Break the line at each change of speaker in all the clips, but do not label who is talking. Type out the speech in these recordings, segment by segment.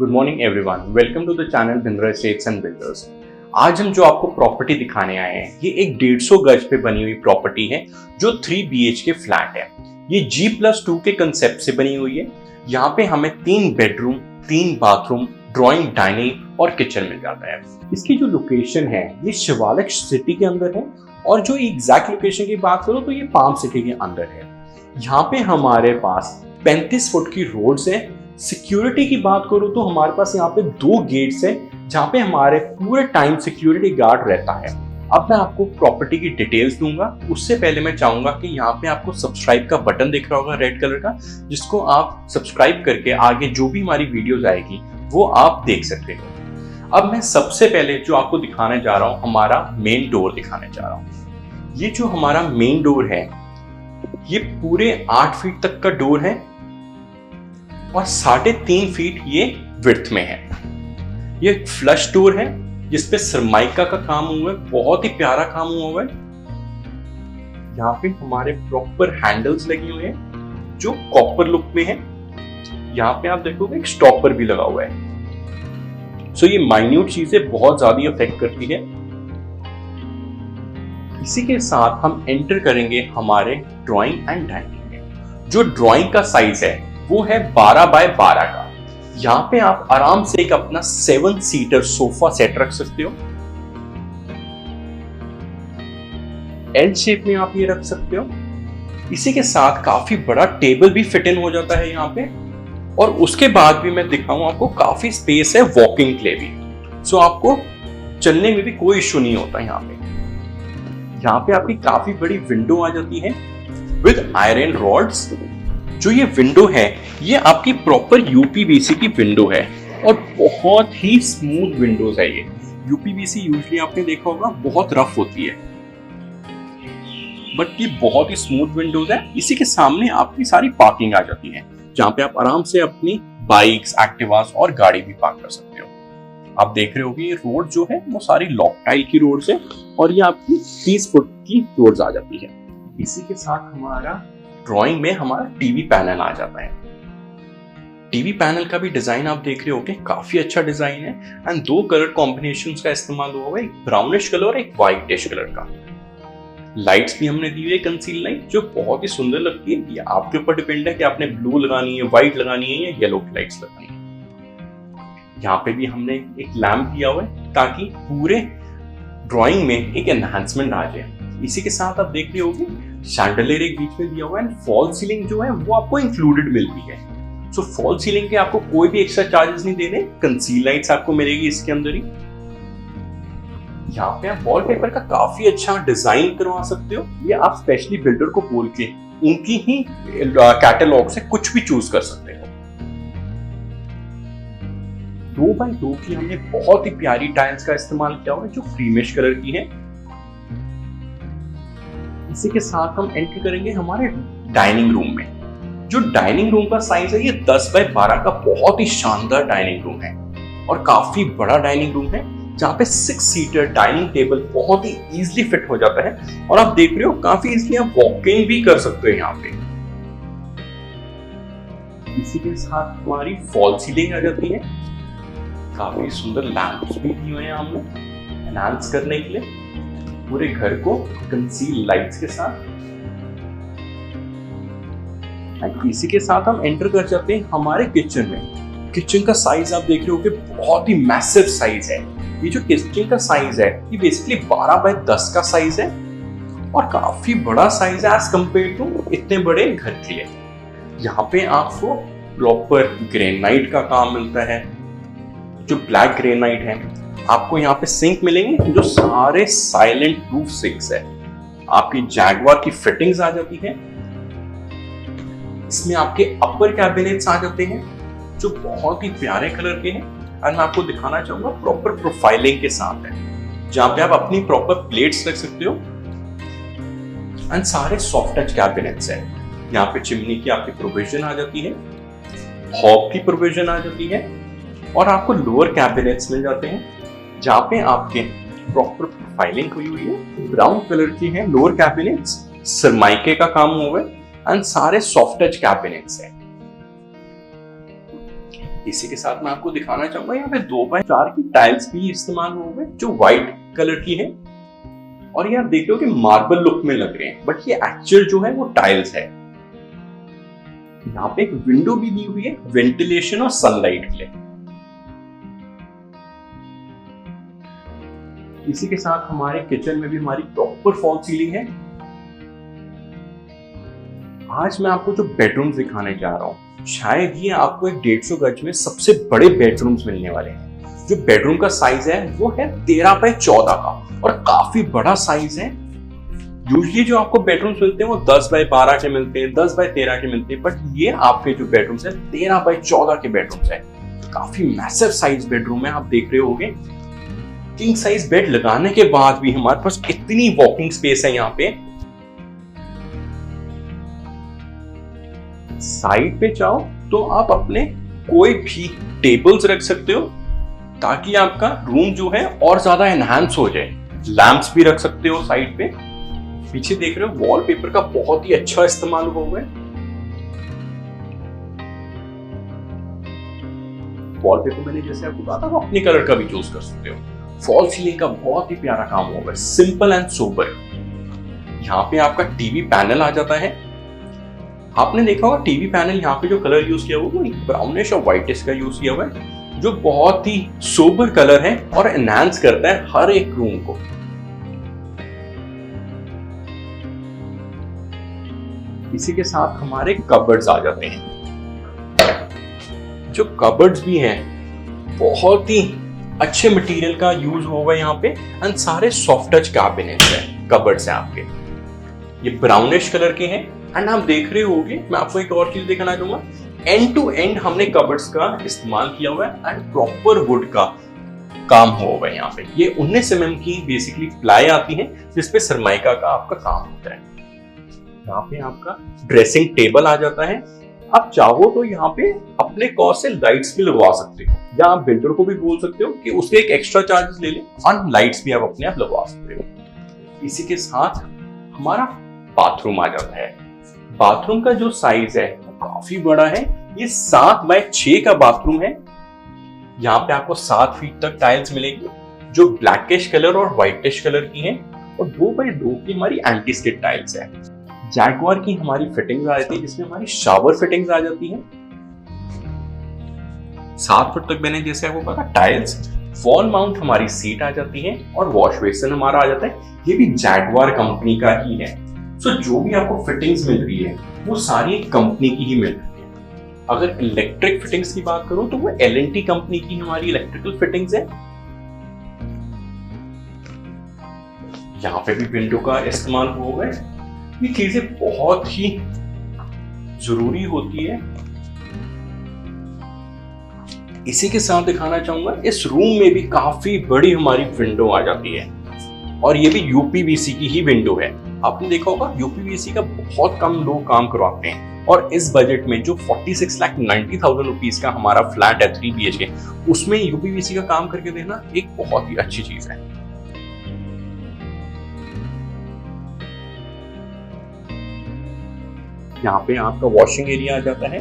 Good morning everyone, welcome to the channel Bhindra estates and builders. आज हम जो आपको प्रॉपर्टी दिखाने आए हैं, ये एक 150 गज पे बनी हुई प्रॉपर्टी है जो 3 BHK फ्लैट है। ये G+2 के कंसेप्ट से बनी हुई है। यहाँ पे हमें 3 बेडरूम, 3 बाथरूम, ड्राइंग, डाइनिंग और किचन मिल जाता है। इसकी जो लोकेशन है ये शिवालिक सिटी के अंदर है और जो एग्जैक्ट लोकेशन की बात करो तो ये पाम सिटी के अंदर है। यहाँ पे हमारे पास 35 फुट की रोड्स है। सिक्योरिटी की बात करूं तो हमारे पास यहाँ पे 2 गेट्स हैं जहाँ पे हमारे पूरे टाइम सिक्योरिटी गार्ड रहता है। अब मैं आपको प्रॉपर्टी की डिटेल्स दूंगा, उससे पहले मैं चाहूंगा कि यहाँ पे आपको सब्सक्राइब का बटन दिख रहा होगा रेड कलर का, जिसको आप सब्सक्राइब करके आगे जो भी हमारी वीडियोस आएगी वो आप देख सकते हो। अब मैं सबसे पहले जो आपको दिखाने जा रहा हूँ, हमारा मेन डोर दिखाने जा रहा हूँ। ये जो हमारा मेन डोर है ये पूरे 8 फीट तक का डोर है और 3.5 फीट ये विड्थ में है। ये फ्लश डोर है जिसपे सरमाइका का काम हुआ है, बहुत ही प्यारा काम हुआ है। यहाँ पे हमारे प्रॉपर हैंडल्स लगे हुए हैं जो कॉपर लुक में है। यहाँ पे आप देखोगे एक स्टॉपर भी लगा हुआ है। सो ये माइन्यूट चीजें बहुत ज्यादा अफेक्ट करती है। इसी के साथ हम एंटर करेंगे हमारे ड्राइंग एंड डाइनिंग में। जो ड्राइंग का साइज है वो है 12 बाय 12 का। यहाँ पे आप आराम से एक अपना 7 सीटर सोफा सेट रख सकते हो। एल शेप में आप ये रख सकते हो। इसी के साथ काफी बड़ा टेबल भी फिट इन हो जाता है यहाँ पे। और उसके बाद भी मैं दिखाऊं आपको, काफी स्पेस है वॉकिंग के लिए भी। सो आपको चलने में भी कोई इश्यू नहीं होता यहाँ पे। यहाँ पे आपकी काफी बड़ी विंडो आ जाती है विद आयरन रॉड्स। जो ये विंडो है ये आपकी प्रॉपर यूपीवीसी की विंडो है और बहुत ही स्मूथ विंडोज है ये। यूपीवीसी यूजुअली आपने देखा होगा बहुत रफ होती है, बट ये बहुत ही स्मूथ विंडोज है। इसी के सामने आपकी सारी पार्किंग आ जाती है जहां पे आप आराम से अपनी बाइक्स, एक्टिवास और गाड़ी भी पार्क कर सकते हो। आप देख रहे हो कि ये रोड जो है वो सारी लॉक टाइल की रोड्स है और ये आपकी 30 फुट की रोड्स आ जाती है। इसी के साथ हमारा ड्राइंग में हमारा टीवी पैनल आ जाता है। टीवी पैनल का भी डिजाइन आप देख रहे होगे, काफी अच्छा डिजाइन है एंड 2 कलर कॉम्बिनेशंस का इस्तेमाल हुआ है, एक ब्राउनिश कलर और एक व्हाइटिश कलर का। लाइट्स भी हमने दी हुई है कंसील लाइट, जो बहुत ही सुंदर लगती है। ये आपके ऊपर डिपेंड है कि आपने ब्लू लगानी है, व्हाइट लगानी है या येलो की लाइट्स लगानी है। यहाँ पे भी हमने एक लैंप दिया हुआ है ताकि पूरे ड्राइंग में एक एनहांसमेंट आ जाए। इसी के साथ आप देख रहे होगे शैंडलियर एक बीच में दिया हुआ है। फॉल सीलिंग जो है वो आपको इंक्लूडेड मिलती है। सो फॉल सीलिंग के आपको कोई भी एक्स्ट्रा चार्जेस नहीं देने। कंसील लाइट्स आपको मिलेगी इसके अंदर ही। यहाँ पे आप वॉलपेपर का काफी अच्छा डिजाइन करवा सकते हो। ये आप स्पेशली बिल्डर को बोल के उनकी ही कैटलॉग से कुछ भी चूज कर सकते हो। 2x2 की हमने बहुत ही प्यारी टाइल्स का इस्तेमाल किया हुआ है जो क्रीमिश कलर की है। इसी के साथ हम एंटर करेंगे हमारे डाइनिंग रूम में। जो डाइनिंग रूम का साइज है ये 10 बाय 12 का बहुत ही शानदार डाइनिंग रूम है और काफी बड़ा डाइनिंग रूम है जहाँ पे 6 सीटर डाइनिंग टेबल बहुत ही इजीली फिट हो जाता है। और आप देख रहे हो काफी इजीली आप वॉकिंग भी कर सकते हो यहाँ पे। इसी के साथ हमारी फॉल सीलिंग आ जाती है। काफी सुंदर लैंप्स भी दिए हुए हैं हमने एनहांस करने के लिए पूरे घर को कंसील लाइट्स के साथ। इसी के साथ हम एंटर कर जाते हैं हमारे किचन में। किचन का साइज आप देख रहे हो कि बहुत ही मैसिव साइज है। ये जो किचन का साइज है ये बेसिकली 12 बाय 10 का साइज है और काफी बड़ा साइज है एज कंपेयर टू इतने बड़े घर के लिए। यहाँ पे आपको प्रॉपर ग्रेनाइट का काम मिलता है, जो ब्लैक ग्रेनाइट है। आपको यहाँ पे सिंक मिलेंगे जो सारे साइलेंट प्रूफ सिंक्स है। आपकी जैगवार की फिटिंग्स आ जाती है। इसमें आपके अपर कैबिनेट्स आ जाते हैं जो बहुत ही प्यारे कलर के हैं और मैं आपको दिखाना चाहूंगा प्रॉपर प्रोफाइलिंग के साथ है, जहां पे आप अपनी प्रॉपर प्लेट्स रख सकते हो एंड सारे सॉफ्ट टच कैबिनेट्स है। यहाँ पे चिमनी की आपकी प्रोविजन आ जाती है, हॉब की प्रोविजन आ जाती है और आपको लोअर कैबिनेट्स मिल जाते हैं जहाँ पे आपके प्रॉपर प्रोफाइलिंग हुई हुई है। ब्राउन कलर की है लोअर कैबिनेट्स, सरमाइके का काम हुआ है एंड सारे सॉफ्ट टच कैबिनेट्स है। इसी के साथ मैं आपको दिखाना चाहूंगा यहाँ पे 2x4 की टाइल्स भी इस्तेमाल हो गए जो व्हाइट कलर की है, और ये आप देख लो कि मार्बल लुक में लग रहे हैं, बट ये एक्चुअल जो है वो टाइल्स है। यहाँ पे एक विंडो भी दी हुई है वेंटिलेशन और सनलाइट के लिए। इसी के साथ हमारे किचन में भी हमारी प्रॉपर फॉल सीलिंग है। आज मैं आपको जो बेडरूम दिखाने जा रहा हूँ, शायद ये आपको एक 150 गज में सबसे बड़े बेडरूम्स मिलने वाले हैं। जो बेडरूम का साइज है वो है 13x14 का, और काफी बड़ा साइज है। यूजुअली जो आपको बेडरूम्स मिलते हैं वो 10x12 के मिलते हैं, 10x13 के मिलते हैं, बट ये आपके जो बेडरूम्स है 13x14 के बेडरूम्स है। काफी मैसिव साइज बेडरूम है। आप देख रहे होंगे किंग साइज बेड लगाने के बाद भी हमारे पास इतनी वॉकिंग स्पेस है। यहाँ पे साइड पे चाहो तो आप अपने कोई भी टेबल्स रख सकते हो ताकि आपका रूम जो है और ज्यादा एनहांस हो जाए। लैंप्स भी रख सकते हो साइड पे। पीछे देख रहे हो वॉलपेपर का बहुत ही अच्छा इस्तेमाल हुआ है। वॉलपेपर मैंने जैसे आपको कहा था वो अपने कलर का भी चूज कर सकते हो। फॉल सीलिंग का बहुत ही प्यारा काम हुआ है, सिंपल एंड सोबर। यहाँ पे आपका टीवी पैनल आ जाता है। आपने देखा होगा टीवी पैनल यहाँ पे जो कलर यूज किया हुआ वो ब्राउनिश और व्हाइटिश का यूज किया हुआ है, जो बहुत ही सोबर कलर है और एनहांस करता है हर एक रूम को। इसी के साथ हमारे कबर्ड्स आ जाते हैं। जो कबर्ड्स भी हैं बहुत ही अच्छे मटेरियल का यूज होगा यहाँ पे, एंड सारे सॉफ्ट टच कैबिनेट्स हैं, कबर्ड्स हैं आपके। ये ब्राउनिश कलर के हैं, एंड आप देख रहे होंगे, मैं आपको एक और चीज दिखाना चाहूंगा, एंड टू एंड हमने कबर्ड्स का इस्तेमाल किया हुआ है एंड प्रॉपर वुड का काम हुआ है। यहाँ पे ये 19 mm की बेसिकली प्लाई आती है जिसपे सरमाइका का आपका काम होता है। यहाँ पे आपका ड्रेसिंग टेबल आ जाता है। आप चाहो तो यहाँ पे अपने कॉस्ट से लाइट्स भी लगवा सकते हो, या आप बिल्डर को भी बोल सकते हो कि उसके एक एक्स्ट्रा चार्जेस ले ले और लाइट्स भी आप अपने आप लगवा सकते हो। इसी के साथ हमारा बाथरूम आ जाता है। बाथरूम का जो साइज है काफी बड़ा है। ये 7x6 का बाथरूम है। यहाँ पे आपको 7 फीट तक टाइल्स मिलेगी जो ब्लैकिश कलर और व्हाइटिश कलर की है, और 2x2 की हमारी एंटी स्किड टाइल्स है। जैगुआर की हमारी फिटिंग्स आ जाती है जिसमें हमारी शावर फिटिंग्स आ जाती हैं। 7 फुट तक मैंने जैसे आपको पता टाइल्स, वॉल माउंट हमारी सीट आ जाती है, और वॉश बेसिन हमारा आ जाता है। ये भी जैगुआर कंपनी का ही है। सो जो भी आपको फिटिंग्स मिल रही है वो सारी कंपनी की ही मिल रही है। अगर इलेक्ट्रिक फिटिंग्स की बात करूं तो वो L&T कंपनी की हमारी इलेक्ट्रिकल फिटिंग्स है। यहाँ पे भी विंडो का इस्तेमाल हुआ है। ये चीजें बहुत ही जरूरी होती है। इसी के साथ दिखाना चाहूंगा, इस रूम में भी काफी बड़ी हमारी विंडो आ जाती है, और ये भी UPVC की ही विंडो है। आपने देखा होगा UPVC का बहुत कम लोग काम करवाते हैं, और इस बजट में जो 46,90,000 रुपीज का हमारा फ्लैट है 3 BHK, उसमें UPVC का काम करके देना एक बहुत ही अच्छी चीज है। यहाँ पे आपका वॉशिंग एरिया आ जाता है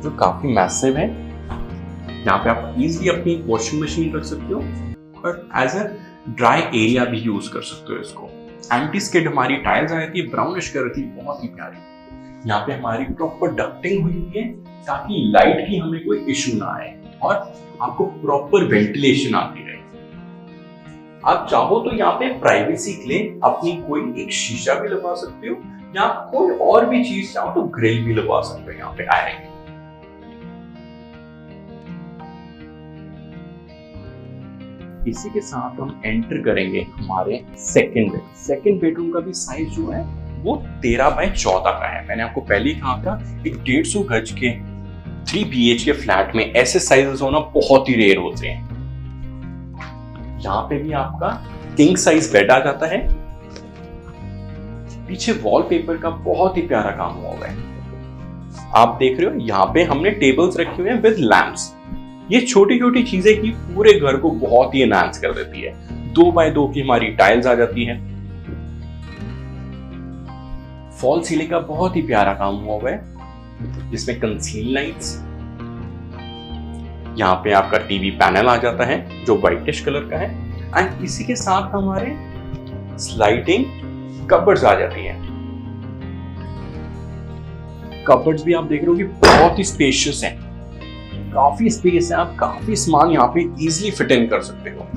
जो काफी मैसिव है। यहाँ पे आप इजीली अपनी वॉशिंग मशीन रख सकते हो, और एज अ ड्राई एरिया भी यूज कर सकते हो इसको। एंटी स्किड हमारी टाइल्स आ जाती है, ब्राउनिश कलर की, बहुत ही प्यारी। यहाँ पे हमारी प्रॉपर डक्टिंग हुई है ताकि लाइट की हमें कोई इशू ना आए, और आपको प्रॉपर वेंटिलेशन आती रहे। आप चाहो तो यहाँ पे प्राइवेसी के लिए अपनी कोई एक शीशा भी लगवा सकते हो, या कोई और भी चीज चाहो तो ग्रिल भी लगवा सकते हो यहाँ पे आयरन। इसी के साथ हम एंटर करेंगे हमारे सेकंड बेडरूम का भी साइज जो है वो 13x14 का है। मैंने आपको पहले ही कहा था एक 150 गज के 3 BHK फ्लैट में ऐसे साइजेस होना बहुत ही रेयर होते हैं। यहाँ पे भी आपका किंग साइज बेड आ जाता है। पीछे वॉलपेपर का बहुत ही प्यारा काम हुआ है। आप देख रहे हो यहाँ पे हमने टेबल्स रखे हुए हैं विद लैंप्स। ये छोटी छोटी चीजें ही पूरे घर को बहुत ही एनहांस कर देती है। 2x2 की हमारी टाइल्स आ जाती है। फॉल सीलिंग का बहुत ही प्यारा काम हुआ है जिसमें कंसील लाइट्स, यहाँ पे आपका टीवी पैनल आ जाता है जो व्हाइटिश कलर का है एंड इसी के साथ हमारे स्लाइडिंग कबर्ड्स आ जाती है। कबर्ड्स भी आप देख रहे हो कि बहुत ही स्पेशियस है, काफी स्पेस है, आप काफी सामान यहाँ पे इजीली फिट इन कर सकते हो।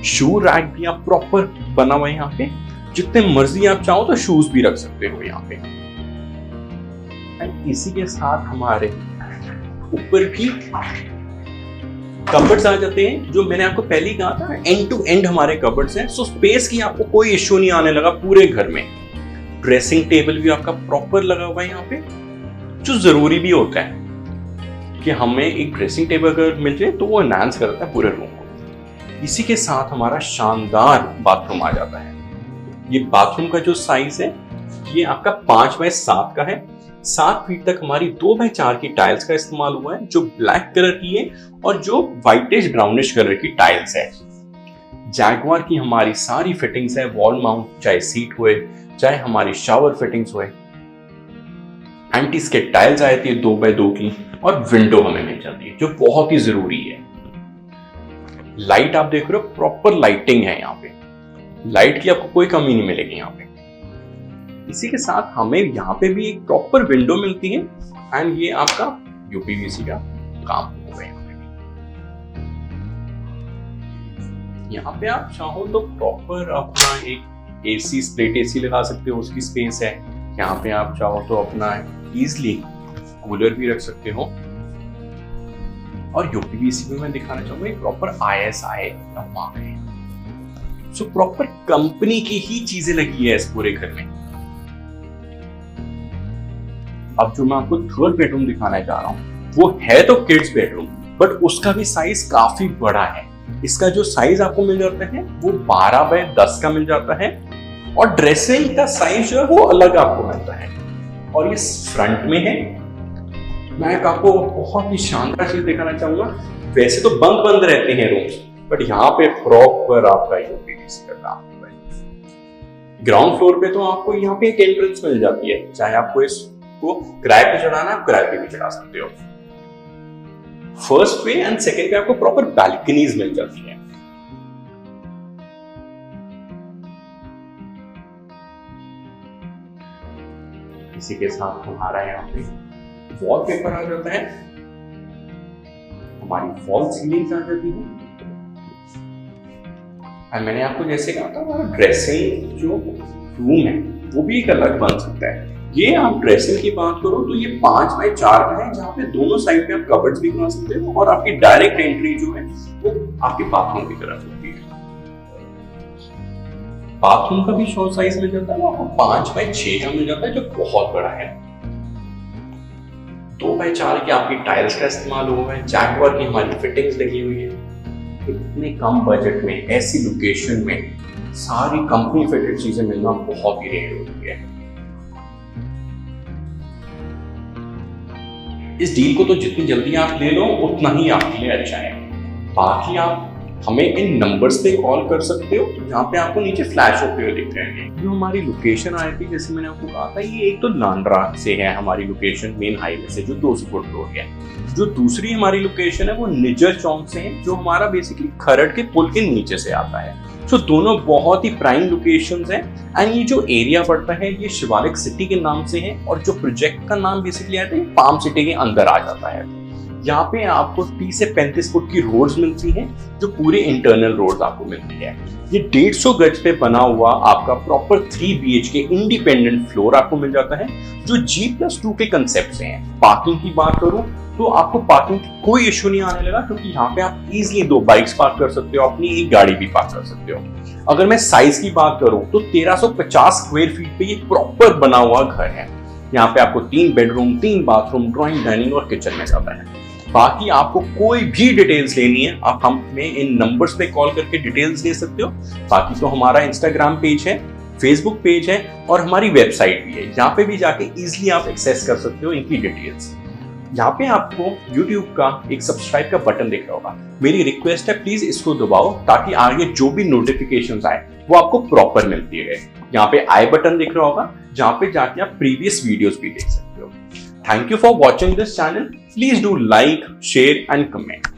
शू रैक भी आप प्रॉपर बना हुआ है यहाँ पे, जितने मर्जी आप चाहो तो शूज भी रख सकते हो यहाँ पे। एंड इसी के साथ हमारे ऊपर भी कबर्ड्स आ जाते हैं, जो मैंने आपको पहले ही कहा था एंड टू एंड हमारे कबर्ड्स हैं, सो स्पेस की आपको कोई इश्यू नहीं आने लगा पूरे घर में। ड्रेसिंग टेबल भी आपका प्रॉपर लगा हुआ है यहाँ पे, जो जरूरी भी होता है कि हमें एक ड्रेसिंग टेबल अगर मिल जाए तो वो एनहांस करता है पूरे रूम को। इसी के साथ हमारा शानदार बाथरूम आ जाता है। ये बाथरूम का जो साइज है ये आपका 5x7 का है। 7 फीट तक हमारी 2x4 की टाइल्स का इस्तेमाल हुआ है, जो ब्लैक कलर की है और जो व्हाइटिश ब्राउनिश कलर की टाइल्स है। जैगवार की हमारी सारी फिटिंग्स है, वॉल माउंट, चाहे सीट हुए चाहे हमारी शावर फिटिंग्स हुए। एंटी स्किड टाइल्स आती है 2x2 की, और विंडो हमें मिल जाती है जो बहुत ही जरूरी है। लाइट आप देख रहे हो प्रॉपर लाइटिंग है यहाँ पे, लाइट की आपको कोई कमी नहीं मिलेगी यहाँ पे। इसी के साथ हमें यहाँ पे भी एक प्रॉपर विंडो मिलती है एंड ये आपका यूपीवीसी का काम होगा। यहाँ पे आप चाहो तो प्रॉपर अपना एक एसी, स्प्लिट एसी लगा सकते हो, उसकी स्पेस है। यहाँ पे आप चाहो तो अपना इजिली कूलर भी रख सकते हो। और यूपीवीसी में मैं दिखाना चाहूंगा एक प्रॉपर ISI का मार्क है, सो प्रॉपर कंपनी की ही चीजें लगी है इस पूरे घर में। अब जो मैं आपको थर्ड बेडरूम दिखाना चाह रहा हूँ वो है तो किड्स बेडरूम, बट उसका भी साइज काफी बड़ा है। इसका जो साइज आपको मिल जाता है वो 12x10 का मिल जाता है, और ड्रेसिंग का साइज जो है वो अलग आपको मिलता है। और ये फ्रंट में है। मैं आपको बहुत ही शानदार चीज दिखाना चाहूंगा। वैसे तो बंद रहते हैं रूम्स, बट यहाँ पे प्रॉपर आपका यूपीवीसी का काम हुआ है। ग्राउंड फ्लोर पे तो आपको यहाँ पे एक एंट्रेंस मिल जाती है, चाहे आपको इसको किराए पे चढ़ाना है किराए पे भी चढ़ा सकते हो। फर्स्ट पे एंड सेकंड पे आपको प्रॉपर बैल्कनीज मिल जाती है। इसी के साथ हमारा यहाँ पे वॉलपेपर आ जाता है, हमारी फॉल सीलिंग्स आ जाती है। और मैंने आपको जैसे कहा था हमारा ड्रेसिंग जो रूम है वो भी एक अलग बन सकता है। ये आप ड्रेसिंग की बात करो तो ये 5x4 का है, जहाँ पे दोनों साइड पे आप कबर्ड्स भी बना सकते हो, और आपकी डायरेक्ट एंट्री जो है वो आपके बाथरूम की तरफ होती है। बाथरूम का भी शॉर्ट साइज मिल जाता है, आपको 5x6 का मिल जाता है, जो बहुत बड़ा है। 2x4 की आपकी टाइल्स का इस्तेमाल हुआ है, जैगवार की हमारी फिटिंग्स लगी हुई है। इतने कम बजट में ऐसी लोकेशन में सारी कंपनी फिटेड चीजें मिलना बहुत ही रेयर होती है। इस डील को तो जितनी जल्दी आप ले लो उतना ही आपके लिए अच्छा है। बाकी आप हमें इन नंबर्स पे कॉल कर सकते हो, जहाँ पे आपको नीचे फ्लैश होते हुए दिख रहे हैं। जो हमारी लोकेशन आ रही थी, जैसे मैंने आपको कहा था, ये एक तो लांड्रा से है हमारी लोकेशन, मेन हाईवे से जो 200 फुट रोड है। जो दूसरी हमारी लोकेशन है वो निजर चौक से है, जो हमारा बेसिकली खरड़ के पुल के नीचे से आता है। तो दोनों बहुत ही प्राइम लोकेशंस हैं। एंड ये जो एरिया पड़ता है ये शिवालिक सिटी के नाम से है, और जो प्रोजेक्ट का नाम बेसिकली आता है पाम सिटी के अंदर आ जाता है। यहाँ पे आपको 30 से 35 फुट की रोड्स मिलती हैं, जो पूरे इंटरनल रोड्स आपको मिलती है। ये 150 गज पे बना हुआ आपका प्रॉपर 3 BHK इंडिपेंडेंट फ्लोर आपको मिल जाता है, जो G+2 के कंसेप्ट से है। पार्किंग की बात करूं तो आपको पार्किंग की कोई इशू नहीं आने लगा, क्योंकि यहाँ पे आप इजीली 2 बाइक्स पार्क कर सकते हो, अपनी एक गाड़ी भी पार्क कर सकते हो। अगर मैं साइज की बात करूं तो 1350 स्क्वायर फीट पे ये प्रॉपर बना हुआ घर है। यहाँ पे आपको 3 बेडरूम, 3 बाथरूम, ड्राइंग, डाइनिंग और किचन में जाता है। बाकी आपको कोई भी डिटेल्स लेनी है आप हमें इन नंबर्स पे कॉल करके डिटेल्स ले सकते हो। बाकी तो हमारा इंस्टाग्राम पेज है, फेसबुक पेज है, और हमारी वेबसाइट भी है, यहाँ पे भी जाके इजीली आप एक्सेस कर सकते हो इनकी डिटेल्स। यहाँ पे आपको YouTube का एक सब्सक्राइब का बटन दिख रहा होगा। मेरी रिक्वेस्ट है प्लीज इसको दबाओ, ताकि आगे जो भी नोटिफिकेशंस आए वो आपको प्रॉपर मिलती है। यहाँ पे आई बटन दिख रहा होगा, जहाँ पे जाके आप प्रीवियस वीडियोस भी देख सकते हो। Thank you for watching this channel. Please do like, share and comment.